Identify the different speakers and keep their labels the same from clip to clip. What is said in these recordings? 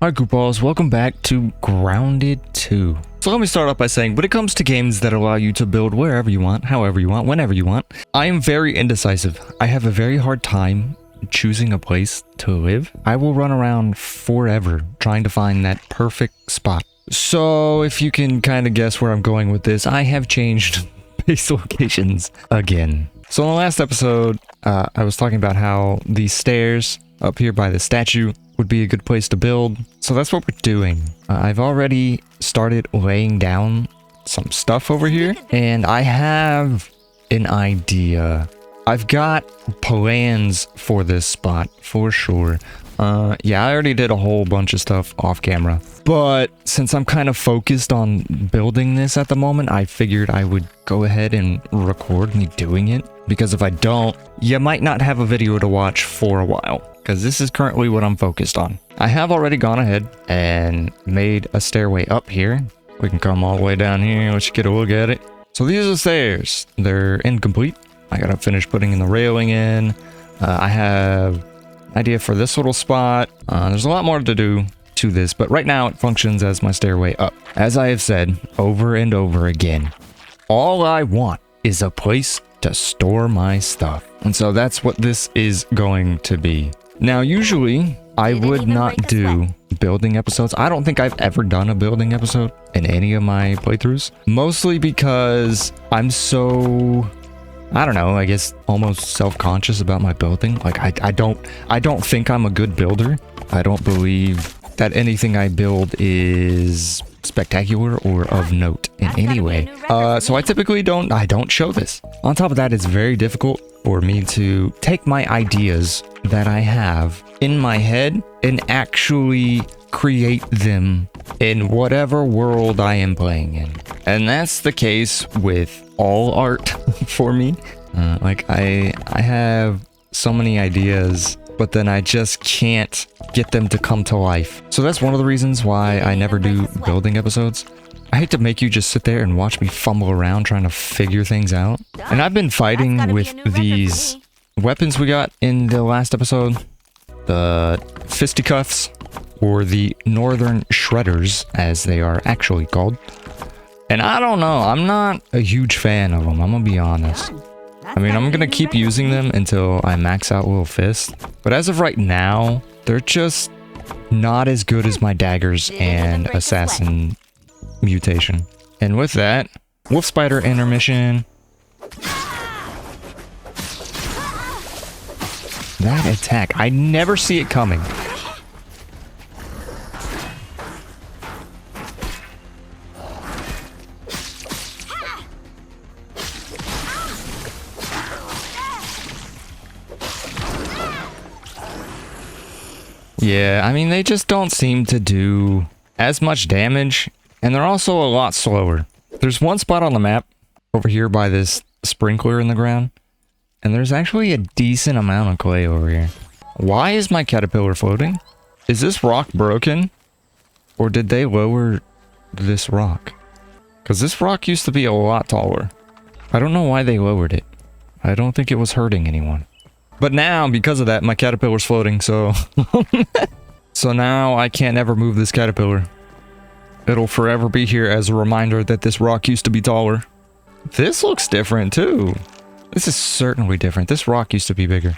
Speaker 1: Alright, goofballs, welcome back to Grounded 2. So let me start off by saying, when it comes to games that allow you to build wherever you want, however you want, whenever you want, I am very indecisive. I have a very hard time choosing a place to live. I will run around forever trying to find that perfect spot. So if you can kind of guess where I'm going with this, I have changed base locations again. So in the last episode, I was talking about how these stairs up here by the statue would be a good place to build. So that's what we're doing. I've already started laying down some stuff over here, and I have an idea. I've got plans for this spot for sure. Yeah, I already did a whole bunch of stuff off camera, but since I'm kind of focused on building this at the moment, I figured I would go ahead and record me doing it, because if I don't, you might not have a video to watch for a while, because this is currently what I'm focused on. I have already gone ahead and made a stairway up here. We can come all the way down here, let you get a look at it. So these are the stairs. They're incomplete. I gotta finish putting in the railing in. I have idea for this little spot. There's a lot more to do to this, but right now it functions as my stairway up. As I have said over and over again, all I want is a place to store my stuff. And so that's what this is going to be. Now, usually I would not do building episodes. I don't think I've ever done a building episode in any of my playthroughs, mostly because I'm so, I don't know, I guess almost self-conscious about my building. Like I don't think I'm a good builder. I don't believe that anything I build is spectacular or of note in any way. So I typically don't show this. On top of that, it's very difficult for me to take my ideas that I have in my head and actually create them in whatever world I am playing in. And that's the case with all art for me. Like I have so many ideas, but then I just can't get them to come to life. So that's one of the reasons why I never do building episodes. I hate to make you just sit there and watch me fumble around trying to figure things out. And I've been fighting with these weapons we got in the last episode. The fisticuffs, or the northern shredders, as they are actually called. And I don't know, I'm not a huge fan of them, I'm gonna be honest. I mean, I'm gonna keep using them until I max out Little Fist. But as of right now, they're just not as good as my daggers and assassin mutation. And with that, wolf spider intermission. That attack, I never see it coming. Yeah, I mean, they just don't seem to do as much damage, and they're also a lot slower. There's one spot on the map over here by this sprinkler in the ground, and there's actually a decent amount of clay over here. Why is my caterpillar floating? Is this rock broken? Or did they lower this rock? Because this rock used to be a lot taller. I don't know why they lowered it. I don't think it was hurting anyone. But now, because of that, my caterpillar's floating, so... So now I can't ever move this caterpillar. It'll forever be here as a reminder that this rock used to be taller. This looks different, too. This is certainly different. This rock used to be bigger.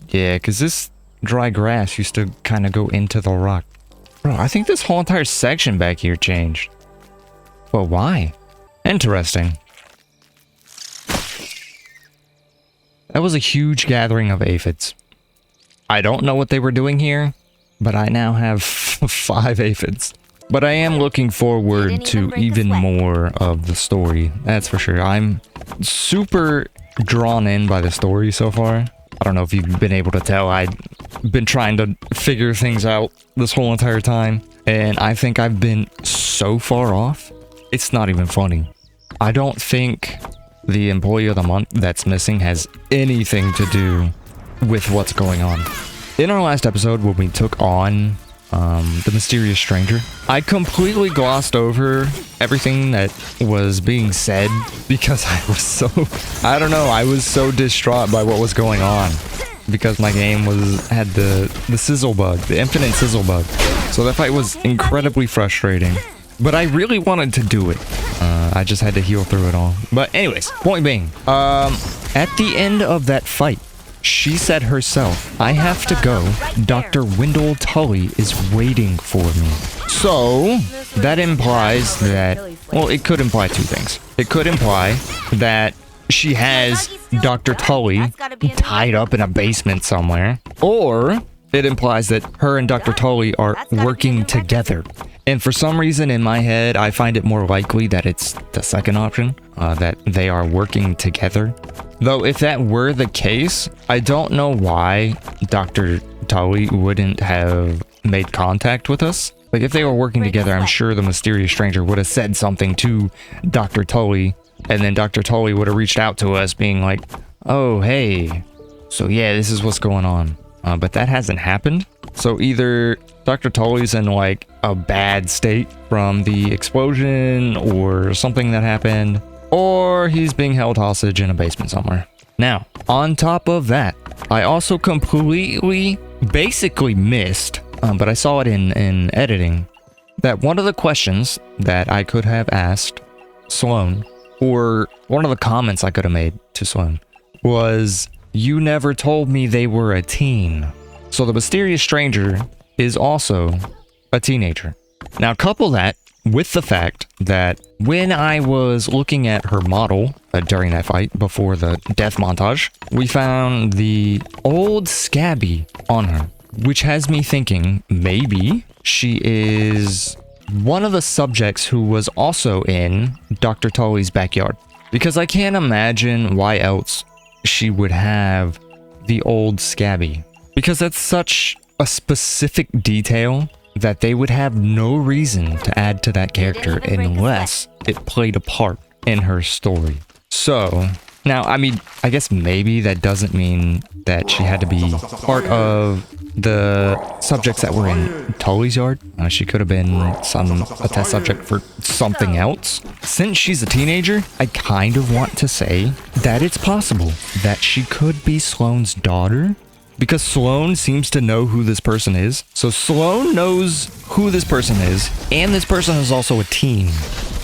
Speaker 1: Yeah, because this dry grass used to kind of go into the rock. Bro, I think this whole entire section back here changed. But why? Interesting. That was a huge gathering of aphids. I don't know what they were doing here, but I now have 5 aphids. But I am looking forward to even more of the story, that's for sure. I'm super drawn in by the story so far. I don't know if you've been able to tell, I've been trying to figure things out this whole entire time, and I think I've been so far off, it's not even funny. I don't think the employee of the month that's missing has anything to do with what's going on. In our last episode, when we took on the mysterious stranger, I completely glossed over everything that was being said because I was so, I don't know, I was so distraught by what was going on. because my game had the sizzle bug, the infinite sizzle bug. So that fight was incredibly frustrating. But I really wanted to do it. I just had to heal through it all. But anyways, point being, at the end of that fight, she said herself, I have to go. Dr. Wendell Tully is waiting for me. So that implies that, well, it could imply two things. It could imply that she has Dr. Tully tied up in a basement somewhere. Or it implies that her and Dr. Tully are working together. And for some reason in my head, I find it more likely that it's the second option, that they are working together. Though if that were the case, I don't know why Dr. Tully wouldn't have made contact with us. Like if they were working together, I'm sure the mysterious stranger would have said something to Dr. Tully, and then Dr. Tully would have reached out to us being like, oh, hey, so yeah, this is what's going on. But that hasn't happened. So either Dr. Tully's in like a bad state from the explosion or something that happened, or he's being held hostage in a basement somewhere. Now, on top of that, I also completely, basically missed, but I saw it in editing, that one of the questions that I could have asked Sloan, or one of the comments I could have made to Sloan, was, you never told me they were a teen. So the mysterious stranger is also a teenager. Now couple that with the fact that when I was looking at her model during that fight before the death montage, we found the old scabby on her, which has me thinking maybe she is one of the subjects who was also in Dr. Tully's backyard. Because I can't imagine why else she would have the old scabby. Because that's such a specific detail that they would have no reason to add to that character unless it played a part in her story. So, now, I mean, I guess maybe that doesn't mean that she had to be part of the subjects that were in Tully's yard. She could have been a test subject for something else. Since she's a teenager, I kind of want to say that it's possible that she could be Sloane's daughter, because Sloan seems to know who this person is. So Sloan knows who this person is, and this person is also a teen.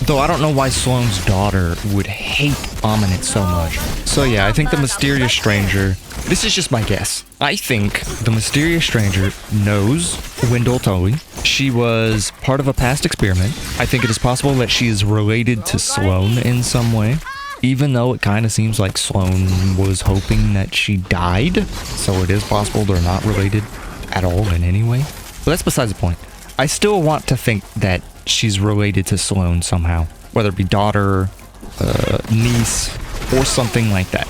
Speaker 1: Though I don't know why Sloane's daughter would hate Ominate so much. So yeah, I think the mysterious stranger, this is just my guess. I think the mysterious stranger knows Wendell Tully. She was part of a past experiment. I think it is possible that she is related to Sloan in some way. Even though it kind of seems like Sloan was hoping that she died. So it is possible they're not related at all in any way. But that's besides the point. I still want to think that she's related to Sloan somehow. Whether it be daughter, niece, or something like that.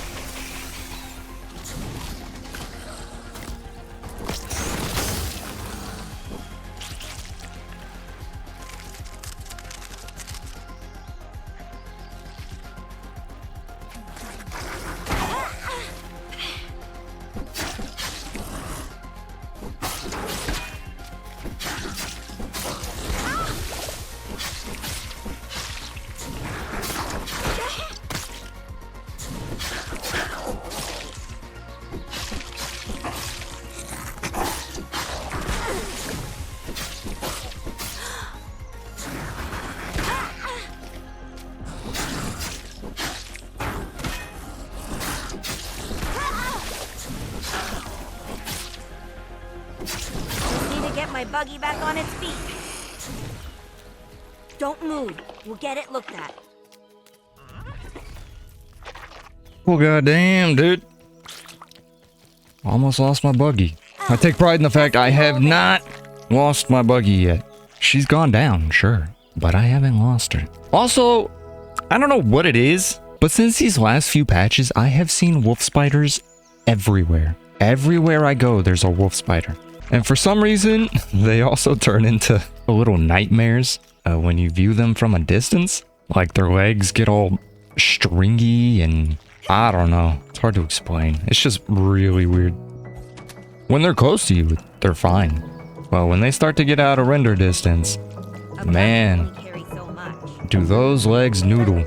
Speaker 2: My buggy back on its feet. Don't move. We'll get it looked at.
Speaker 1: Well, goddamn, dude. Almost lost my buggy. I take pride in the fact I have not lost my buggy yet. She's gone down, sure, but I haven't lost her. Also, I don't know what it is, but since these last few patches, I have seen wolf spiders everywhere. Everywhere I go, there's a wolf spider. And for some reason, they also turn into little nightmares when you view them from a distance. Like their legs get all stringy and I don't know. It's hard to explain. It's just really weird. When they're close to you, they're fine. Well, when they start to get out of render distance, man, do those legs noodle.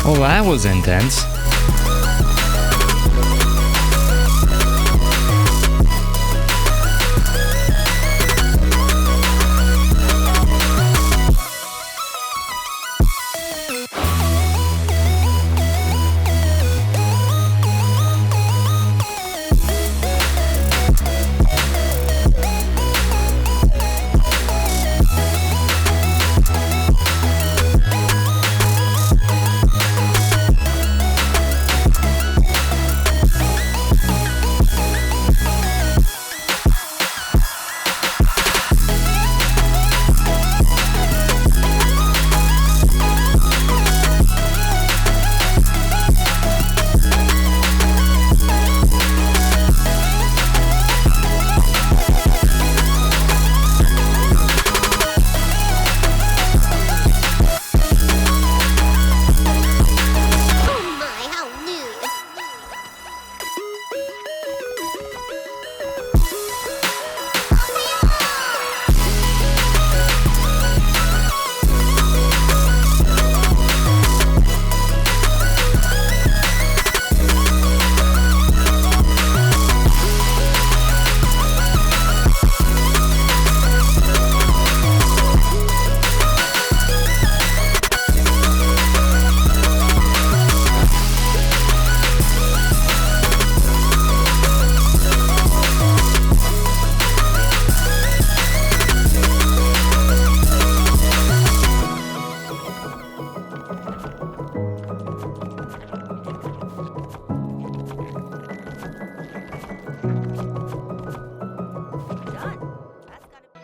Speaker 1: Well, that was intense.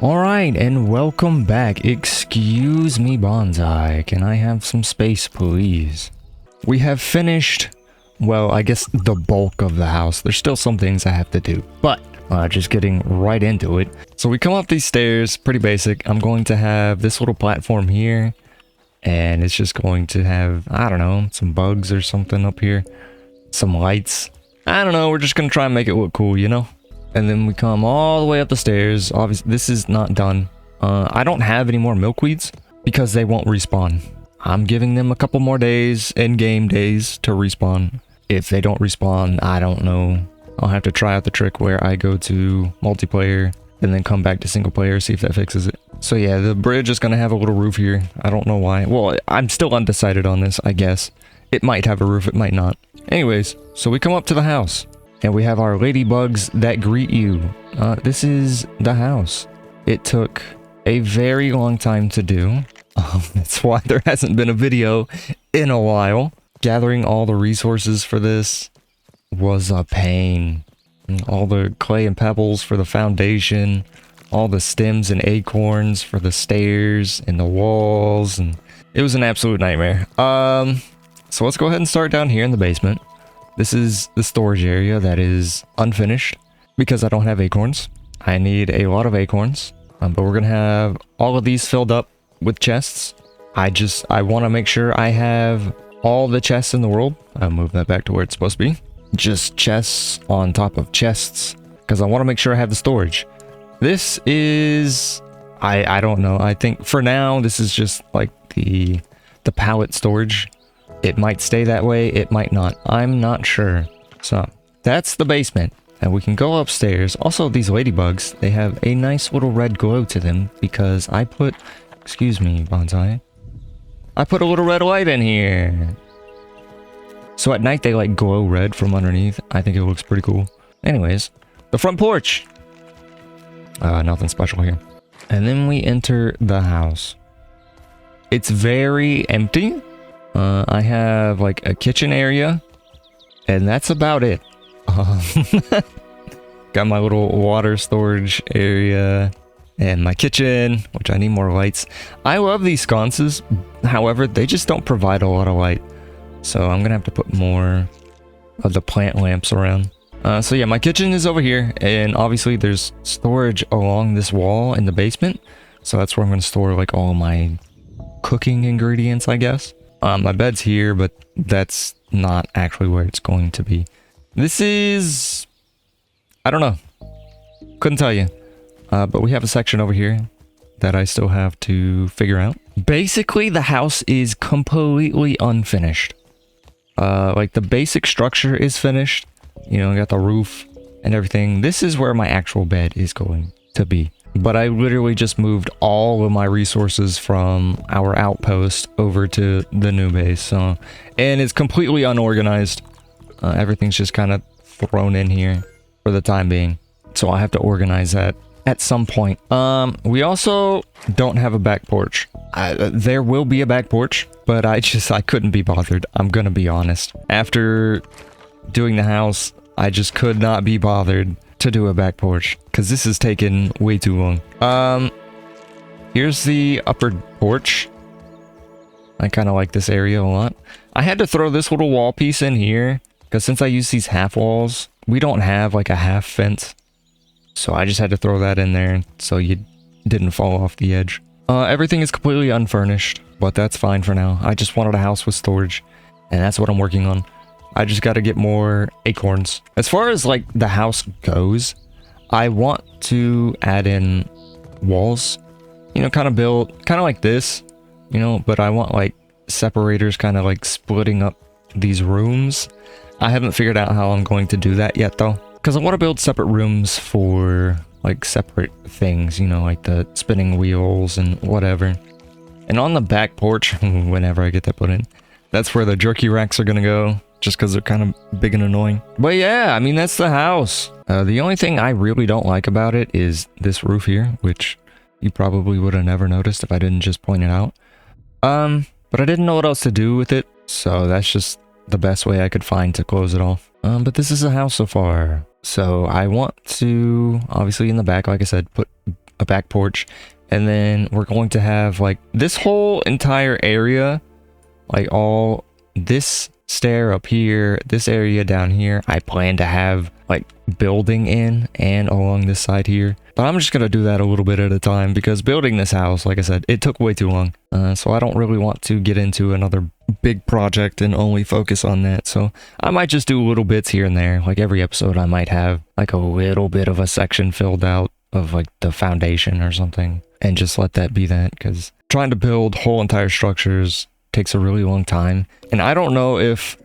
Speaker 1: Alright, and welcome back. Excuse me, Bonsai. Can I have some space, please? We have finished, well, I guess the bulk of the house. There's still some things I have to do, but just getting right into it. So we come up these stairs, pretty basic. I'm going to have this little platform here, and it's just going to have, I don't know, some bugs or something up here. Some lights. I don't know, we're just going to try and make it look cool, you know? And then we come all the way up the stairs. Obviously, this is not done. I don't have any more milkweeds because they won't respawn. I'm giving them a couple more days, in-game days, to respawn. If they don't respawn, I don't know. I'll have to try out the trick where I go to multiplayer and then come back to single player, see if that fixes it. So yeah, the bridge is going to have a little roof here. I don't know why. Well, I'm still undecided on this, I guess. It might have a roof, it might not. Anyways, so we come up to the house. And we have our ladybugs that greet you. This is the house. It took a very long time to do. That's why there hasn't been a video in a while. Gathering all the resources for this was a pain. All the clay and pebbles for the foundation. All the stems and acorns for the stairs and the walls. And it was an absolute nightmare. So let's go ahead and start down here in the basement. This is the storage area that is unfinished because I don't have acorns. I need a lot of acorns, but we're going to have all of these filled up with chests. I want to make sure I have all the chests in the world. I'll move that back to where it's supposed to be. Just chests on top of chests because I want to make sure I have the storage. This is, I don't know. I think for now, this is just like the pallet storage. It might stay that way, it might not. I'm not sure. So, that's the basement. And we can go upstairs. Also, these ladybugs, they have a nice little red glow to them because I put... Excuse me, Bonsai. I put a little red light in here. So at night, they like glow red from underneath. I think it looks pretty cool. Anyways, the front porch. Nothing special here. And then we enter the house. It's very empty. I have like a kitchen area, and that's about it. Got my little water storage area and my kitchen, which I need more lights. I love these sconces. However, they just don't provide a lot of light. So I'm gonna have to put more of the plant lamps around. So yeah, my kitchen is over here, and obviously there's storage along this wall in the basement. So that's where I'm gonna store like all my cooking ingredients, I guess. My bed's here, but that's not actually where it's going to be. This is... I don't know. Couldn't tell you. But we have a section over here that I still have to figure out. Basically, the house is completely unfinished. Like the basic structure is finished. You know, I got the roof and everything. This is where my actual bed is going to be. But I literally just moved all of my resources from our outpost over to the new base. So, and it's completely unorganized. Everything's just kind of thrown in here for the time being. So I have to organize that at some point. We also don't have a back porch. There will be a back porch, but I couldn't be bothered. I'm gonna be honest. After doing the house, I just could not be bothered to do a back porch because this has taken way too long. Here's the upper porch. I kind of like this area a lot. I had to throw this little wall piece in here because since I use these half walls, we don't have like a half fence. So I just had to throw that in there so you didn't fall off the edge. Everything is completely unfurnished, but that's fine for now. I just wanted a house with storage, and that's what I'm working on. I just got to get more acorns. As far as like the house goes, I want to add in walls, you know, kind of build kind of like this, you know, but I want like separators kind of like splitting up these rooms. I haven't figured out how I'm going to do that yet though, because I want to build separate rooms for like separate things, you know, like the spinning wheels and whatever. And on the back porch, whenever I get that put in, that's where the jerky racks are gonna go, just because they're kind of big and annoying. But yeah, I mean, that's the house. The only thing I really don't like about it is this roof here, which you probably would have never noticed if I didn't just point it out. But I didn't know what else to do with it, so that's just the best way I could find to close it off. But this is the house so far. So I want to, obviously in the back, like I said, put a back porch. And then we're going to have like this whole entire area, like all this stair up here, this area down here, I plan to have like building in and along this side here. But I'm just going to do that a little bit at a time because building this house, like I said, it took way too long. So I don't really want to get into another big project and only focus on that. So I might just do little bits here and there. Like every episode I might have like a little bit of a section filled out of like the foundation or something and just let that be that, because trying to build whole entire structures takes a really long time. And I don't know if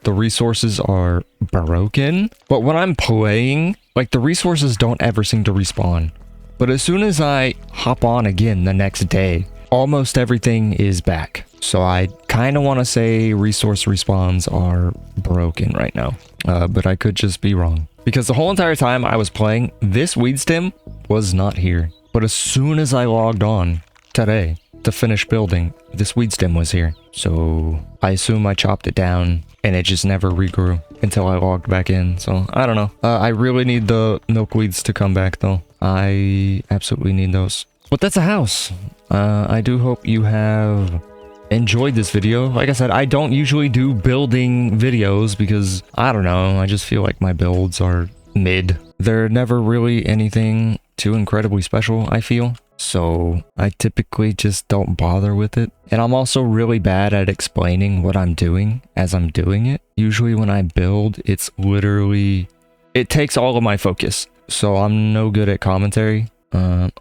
Speaker 1: the resources are broken, but when I'm playing, like the resources don't ever seem to respawn. But as soon as I hop on again the next day, almost everything is back. So I kind of want to say resource respawns are broken right now, but I could just be wrong. Because the whole entire time I was playing, this weed stem was not here. But as soon as I logged on today to finish building, this weed stem was here. So I assume I chopped it down and it just never regrew until I logged back in. So I don't know. I really need the milkweeds to come back though. I absolutely need those. But that's a house. I do hope you have enjoyed this video. Like I said, I don't usually do building videos because I don't know, I just feel like my builds are mid. They're never really anything too incredibly special, I feel. So I typically just don't bother with it. And I'm also really bad at explaining what I'm doing as I'm doing it. Usually when I build, it's literally, it takes all of my focus. So I'm no good at commentary.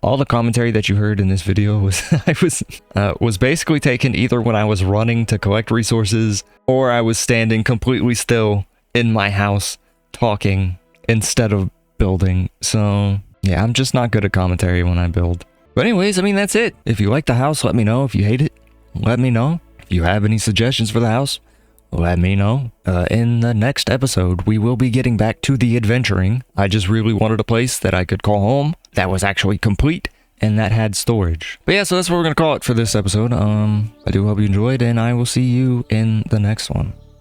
Speaker 1: All the commentary that you heard in this video was basically taken either when I was running to collect resources or I was standing completely still in my house talking instead of building. So yeah, I'm just not good at commentary when I build. But anyways, I mean, that's it. If you like the house, let me know. If you hate it, let me know. If you have any suggestions for the house, let me know. In the next episode, we will be getting back to the adventuring. I just really wanted a place that I could call home that was actually complete and that had storage. But yeah, so that's what we're going to call it for this episode. I do hope you enjoyed, and I will see you in the next one.